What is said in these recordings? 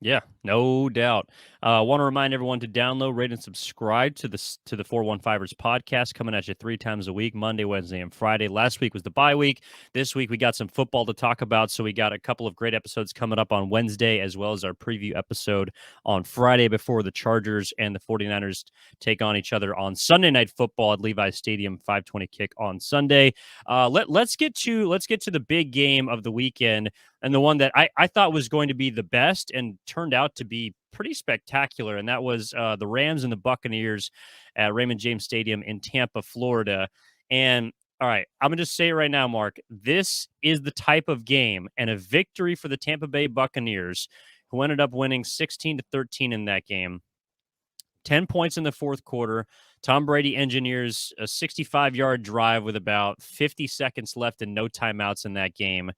Yeah, no doubt. I want to remind everyone to download, rate, and subscribe to the 415ers podcast coming at you 3 times a week, Monday, Wednesday, and Friday. Last week was the bye week. This week we got some football to talk about, so we got a couple of great episodes coming up on Wednesday, as well as our preview episode on Friday before the Chargers and the 49ers take on each other on Sunday Night Football at Levi's Stadium, 5:20 kick on Sunday. Let's get to the big game of the weekend, and the one that I thought was going to be the best and turned out to be pretty spectacular. And that was the Rams and the Buccaneers at Raymond James Stadium in Tampa, Florida. And all right, I'm going to just say it right now, Mark. This is the type of game and a victory for the Tampa Bay Buccaneers, who ended up winning 16-13 in that game. 10 points in the fourth quarter. Tom Brady engineers a 65-yard drive with about 50 seconds left and no timeouts in that game.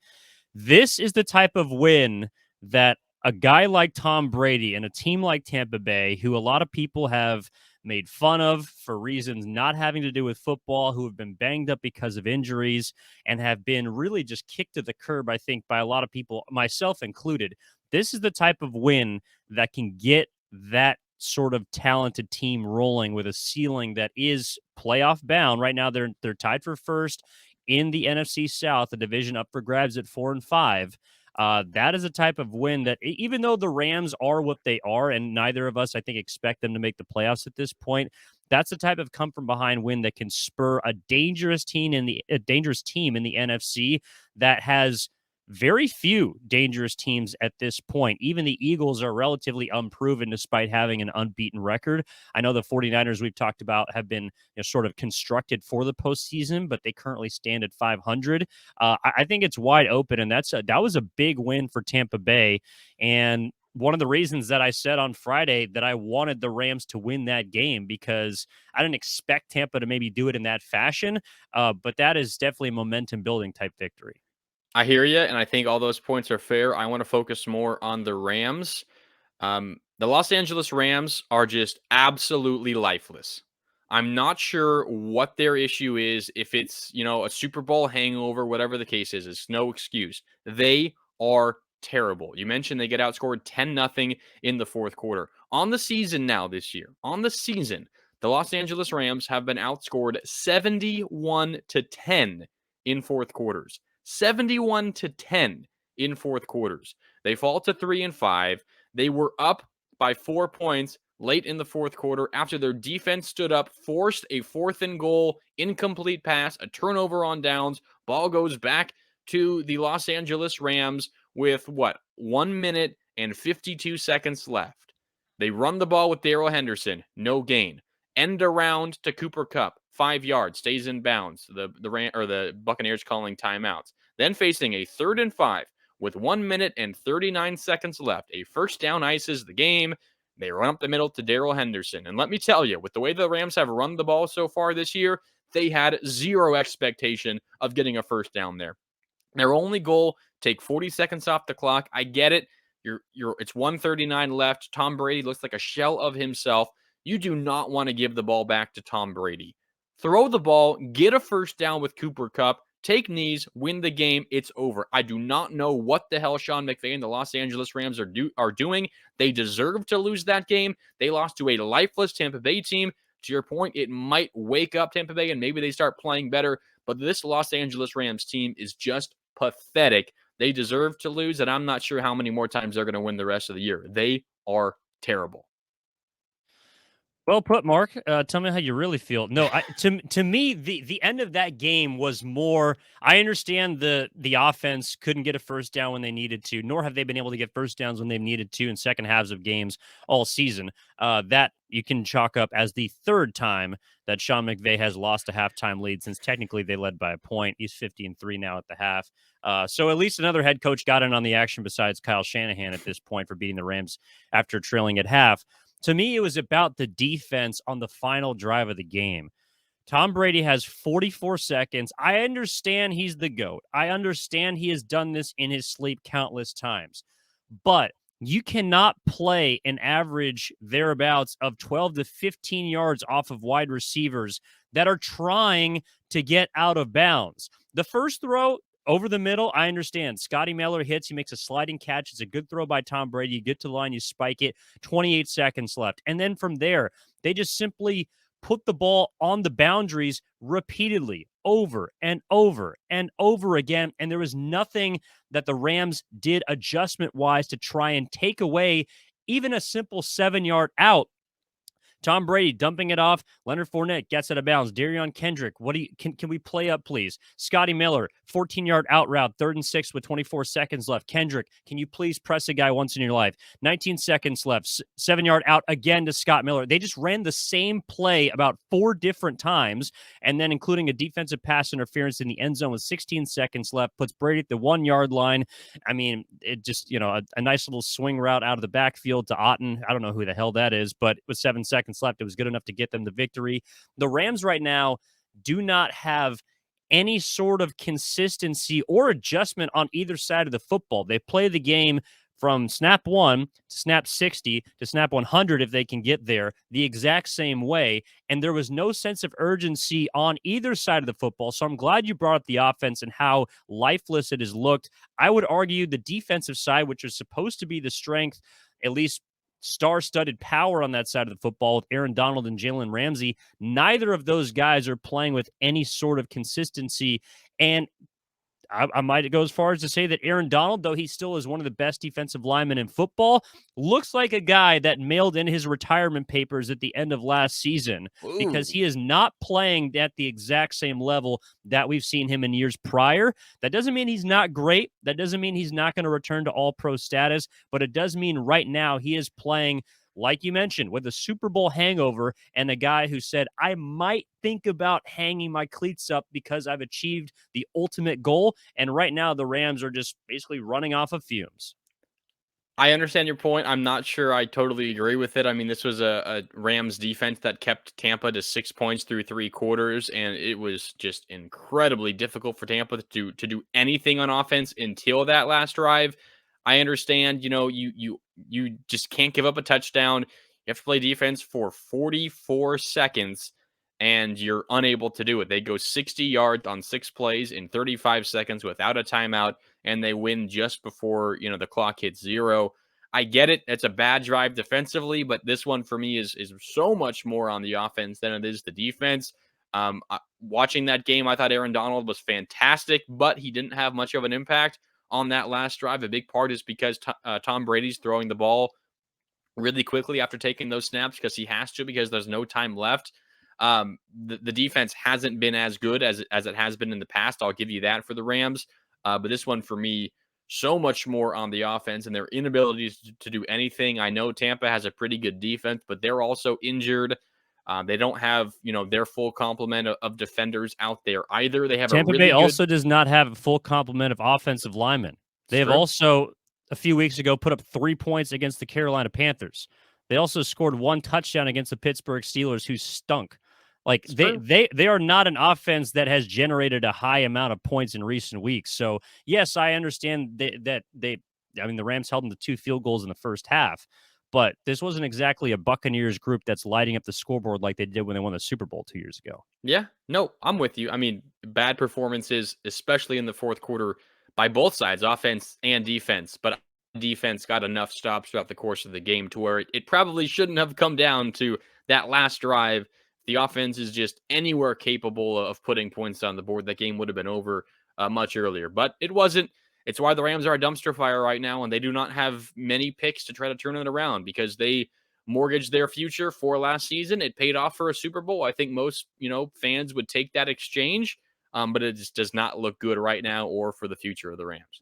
This is the type of win that a guy like Tom Brady and a team like Tampa Bay, who a lot of people have made fun of for reasons not having to do with football, who have been banged up because of injuries and have been really just kicked to the curb, I think, by a lot of people, myself included. This is the type of win that can get that sort of talented team rolling with a ceiling that is playoff bound. Right now, they're tied for first in the NFC South, the division up for grabs at 4-5. That is a type of win that, even though the Rams are what they are, and neither of us, I think, expect them to make the playoffs at this point, that's the type of come from behind win that can spur a dangerous team in the NFC that has very few dangerous teams at this point. Even the Eagles are relatively unproven despite having an unbeaten record. I know the 49ers we've talked about have been sort of constructed for the postseason, but they currently stand at 500. I think it's wide open, and that was a big win for Tampa Bay. And one of the reasons that I said on Friday that I wanted the Rams to win that game, because I didn't expect Tampa to maybe do it in that fashion, but that is definitely a momentum building type victory. I hear you, and I think all those points are fair. I want to focus more on the Rams. The Los Angeles Rams are just absolutely lifeless. I'm not sure what their issue is. If it's, a Super Bowl hangover, whatever the case is, it's no excuse. They are terrible. You mentioned they get outscored 10-0 in the fourth quarter. On the season now this year, the Los Angeles Rams have been outscored 71-10 in fourth quarters. 71-10 in fourth quarters. They fall to 3-5. They were up by 4 points late in the fourth quarter after their defense stood up, forced a 4th and goal, incomplete pass, a turnover on downs. Ball goes back to the Los Angeles Rams with 1 minute and 52 seconds left. They run the ball with Darrell Henderson, no gain. End around to Cooper Kupp, 5 yards, stays in bounds. The Buccaneers calling timeouts. Then facing a 3rd and 5 with 1 minute and 39 seconds left. A first down ices the game. They run up the middle to Darrell Henderson. And let me tell you, with the way the Rams have run the ball so far this year, they had zero expectation of getting a first down there. Their only goal, take 40 seconds off the clock. I get it. It's 1:39 left. Tom Brady looks like a shell of himself. You do not want to give the ball back to Tom Brady. Throw the ball, get a first down with Cooper Kupp, take knees, win the game. It's over. I do not know what the hell Sean McVay and the Los Angeles Rams are doing. They deserve to lose that game. They lost to a lifeless Tampa Bay team. To your point, it might wake up Tampa Bay and maybe they start playing better. But this Los Angeles Rams team is just pathetic. They deserve to lose, and I'm not sure how many more times they're going to win the rest of the year. They are terrible. Well put, Mark. Tell me how you really feel. No, to me, the end of that game was more. I understand the offense couldn't get a first down when they needed to, nor have they been able to get first downs when they've needed to in second halves of games all season. That you can chalk up as the third time that Sean McVay has lost a halftime lead, since technically they led by a point. He's 50-3 now at the half. So at least another head coach got in on the action besides Kyle Shanahan at this point for beating the Rams after trailing at half. To me, it was about the defense on the final drive of the game. Tom Brady has 44 seconds. I understand he's the GOAT. I understand he has done this in his sleep countless times. But you cannot play an average thereabouts of 12 to 15 yards off of wide receivers that are trying to get out of bounds. The first throw, over the middle, I understand. Scotty Miller hits. He makes a sliding catch. It's a good throw by Tom Brady. You get to the line, you spike it. 28 seconds left. And then from there, they just simply put the ball on the boundaries repeatedly over and over and over again. And there was nothing that the Rams did adjustment wise to try and take away even a simple 7-yard out. Tom Brady dumping it off. Leonard Fournette gets out of bounds. Darion Kendrick, can we play up, please? Scotty Miller, 14-yard out route, 3rd and 6 with 24 seconds left. Kendrick, can you please press a guy once in your life? 19 seconds left. 7-yard out again to Scott Miller. They just ran the same play about 4 different times, and then including a defensive pass interference in the end zone with 16 seconds left, puts Brady at the 1-yard line. I mean, it just, a nice little swing route out of the backfield to Otten. I don't know who the hell that is, but with 7 seconds left, it was good enough to get them the victory. The Rams right now do not have any sort of consistency or adjustment on either side of the football. They play the game from snap 1 to snap 60 to snap 100 if they can get there the exact same way. And there was no sense of urgency on either side of the football. So I'm glad you brought up the offense and how lifeless it has looked. I would argue the defensive side, which is supposed to be the strength, at least star-studded power on that side of the football with Aaron Donald and Jalen Ramsey, neither of those guys are playing with any sort of consistency. And I might go as far as to say that Aaron Donald, though he still is one of the best defensive linemen in football, looks like a guy that mailed in his retirement papers at the end of last season because he is not playing at the exact same level that we've seen him in years prior. That doesn't mean he's not great. That doesn't mean he's not going to return to all-pro status, but it does mean right now he is playing, like you mentioned, with a Super Bowl hangover and a guy who said, I might think about hanging my cleats up because I've achieved the ultimate goal. And right now, the Rams are just basically running off of fumes. I understand your point. I'm not sure I totally agree with it. I mean, this was a Rams defense that kept Tampa to 6 points through 3 quarters, and it was just incredibly difficult for Tampa to do anything on offense until that last drive. I understand, you just can't give up a touchdown. You have to play defense for 44 seconds, and you're unable to do it. They go 60 yards on 6 plays in 35 seconds without a timeout, and they win just before, the clock hits 0. I get it. It's a bad drive defensively, but this one for me is so much more on the offense than it is the defense. Watching that game, I thought Aaron Donald was fantastic, but he didn't have much of an impact on that last drive. A big part is because Tom Brady's throwing the ball really quickly after taking those snaps because he has to, because there's no time left. The defense hasn't been as good as it has been in the past. I'll give you that for the Rams. But this one for me, so much more on the offense and their inability to do anything. I know Tampa has a pretty good defense, but they're also injured. They don't have, their full complement of defenders out there either. They have Tampa a Bay really also does not have a full complement of offensive linemen. They have also, a few weeks ago, put up 3 points against the Carolina Panthers. They also scored 1 touchdown against the Pittsburgh Steelers, who stunk. Like they are not an offense that has generated a high amount of points in recent weeks. So yes, I understand that the Rams held them to 2 field goals in the first half, but this wasn't exactly a Buccaneers group that's lighting up the scoreboard like they did when they won the Super Bowl 2 years ago. Yeah, no, I'm with you. I mean, bad performances, especially in the fourth quarter by both sides, offense and defense. But defense got enough stops throughout the course of the game to where it probably shouldn't have come down to that last drive. The offense is just anywhere capable of putting points on the board. That game would have been over much earlier, but it wasn't. It's why the Rams are a dumpster fire right now, and they do not have many picks to try to turn it around because they mortgaged their future for last season. It paid off for a Super Bowl. I think most, fans would take that exchange, but it just does not look good right now or for the future of the Rams.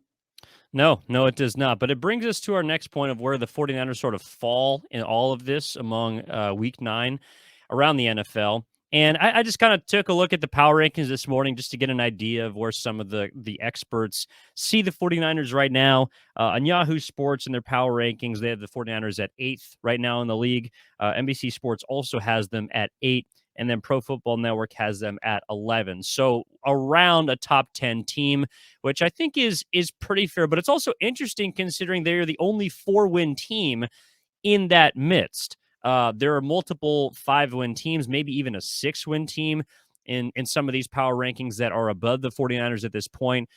No, it does not. But it brings us to our next point of where the 49ers sort of fall in all of this among week 9 around the NFL. And I just kind of took a look at the power rankings this morning just to get an idea of where some of the experts see the 49ers right now. On Yahoo Sports and their power rankings, they have the 49ers at 8th right now in the league. NBC Sports also has them at 8. And then Pro Football Network has them at 11. So around a top 10 team, which I think is pretty fair. But it's also interesting considering they're the only 4-win team in that midst. There are multiple 5-win teams, maybe even a 6-win team in some of these power rankings that are above the 49ers at this point,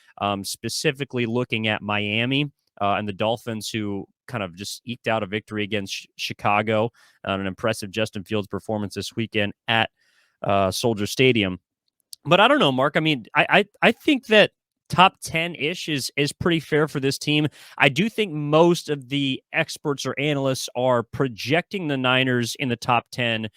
specifically looking at Miami and the Dolphins, who kind of just eked out a victory against Chicago on an impressive Justin Fields performance this weekend at Soldier Stadium. But I don't know, Mark. I mean, I think that top 10-ish is pretty fair for this team. I do think most of the experts or analysts are projecting the Niners in the top 10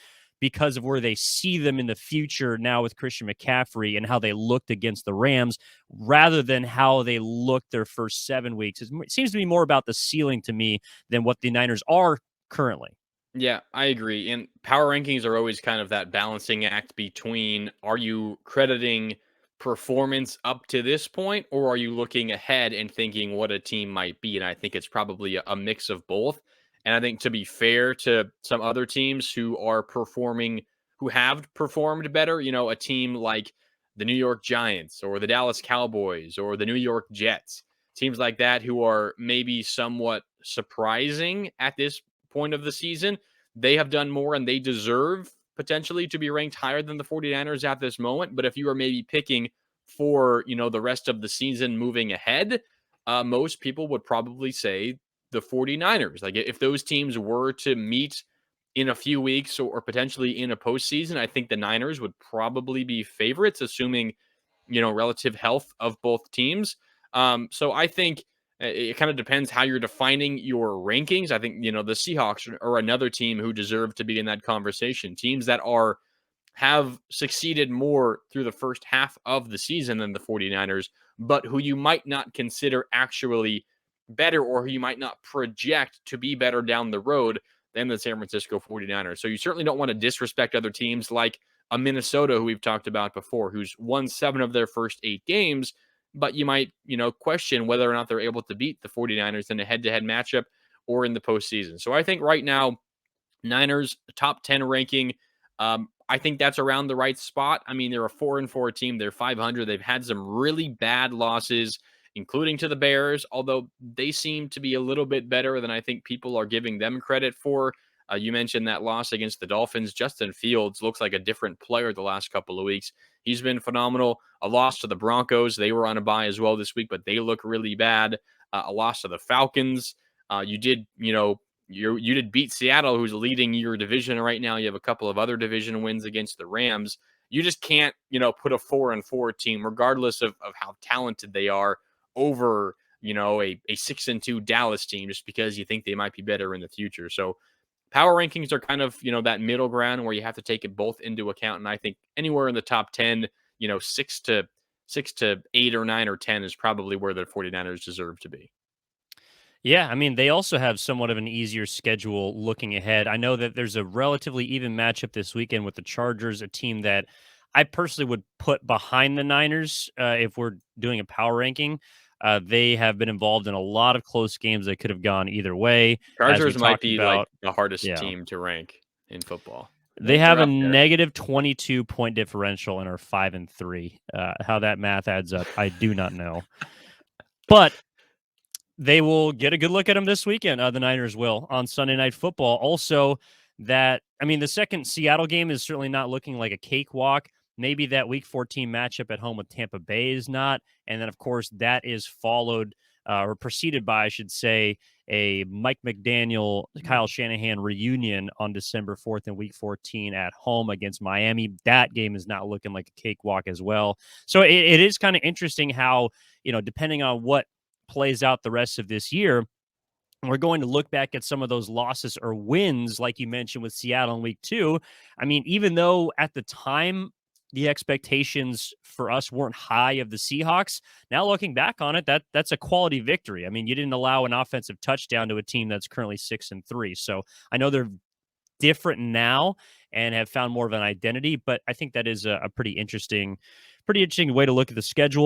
because of where they see them in the future now with Christian McCaffrey and how they looked against the Rams, rather than how they looked their first 7 weeks. It seems to be more about the ceiling to me than what the Niners are currently. Yeah, I agree. And power rankings are always kind of that balancing act between, are you crediting performance up to this point, or are you looking ahead and thinking what a team might be? And I think it's probably a mix of both. And I think, to be fair to some other teams who are performing, who have performed better, a team like the New York Giants or the Dallas Cowboys or the New York Jets, teams like that who are maybe somewhat surprising at this point of the season, they have done more and they deserve potentially to be ranked higher than the 49ers at this moment. But if you are maybe picking for, the rest of the season moving ahead, most people would probably say the 49ers. Like, if those teams were to meet in a few weeks or potentially in a postseason, I think the Niners would probably be favorites, assuming, relative health of both teams. So I think it kind of depends how you're defining your rankings. I think, the Seahawks are another team who deserve to be in that conversation. Teams that have succeeded more through the first half of the season than the 49ers, but who you might not consider actually better, or who you might not project to be better down the road than the San Francisco 49ers. So you certainly don't want to disrespect other teams like a Minnesota, who we've talked about before, who's won 7 of their first 8 games, but you might, question whether or not they're able to beat the 49ers in a head-to-head matchup or in the postseason. So I think right now, Niners top 10 ranking, I think that's around the right spot. I mean, they're a 4-4 team. They're 500. They've had some really bad losses, including to the Bears, although they seem to be a little bit better than I think people are giving them credit for. You mentioned that loss against the Dolphins. Justin Fields looks like a different player the last couple of weeks. He's been phenomenal. A loss to the Broncos. They were on a bye as well this week, but they look really bad. A loss to the Falcons. You did, you did beat Seattle, who's leading your division right now. You have a couple of other division wins against the Rams. You just can't, put a 4-4 team, regardless of how talented they are, over, a 6-2 Dallas team, just because you think they might be better in the future. So power rankings are kind of, that middle ground where you have to take it both into account. And I think anywhere in the top 10, 6 to 8 or 9 or 10 is probably where the 49ers deserve to be. Yeah, I mean, they also have somewhat of an easier schedule looking ahead. I know that there's a relatively even matchup this weekend with the Chargers, a team that I personally would put behind the Niners if we're doing a power ranking. They have been involved in a lot of close games that could have gone either way, as we Chargers might talked be like about. the hardest Yeah, team to rank in football. they They're have a up there. negative 22 point differential and are 5-3. How that math adds up, I do not know. But they will get a good look at them this weekend. The Niners will on Sunday Night Football. Also, the second Seattle game is certainly not looking like a cakewalk. Maybe that Week 14 matchup at home with Tampa Bay is not. And then, of course, that is followed or preceded by, I should say, a Mike McDaniel, Kyle Shanahan reunion on December 4th in Week 14 at home against Miami. That game is not looking like a cakewalk as well. So it is kind of interesting how, depending on what plays out the rest of this year, we're going to look back at some of those losses or wins, like you mentioned with Seattle in week 2. I mean, even though at the time the expectations for us weren't high of the Seahawks, now looking back on it, that's a quality victory. I mean, you didn't allow an offensive touchdown to a team that's currently 6-3. So I know they're different now and have found more of an identity, but I think that is a pretty interesting way to look at the schedule.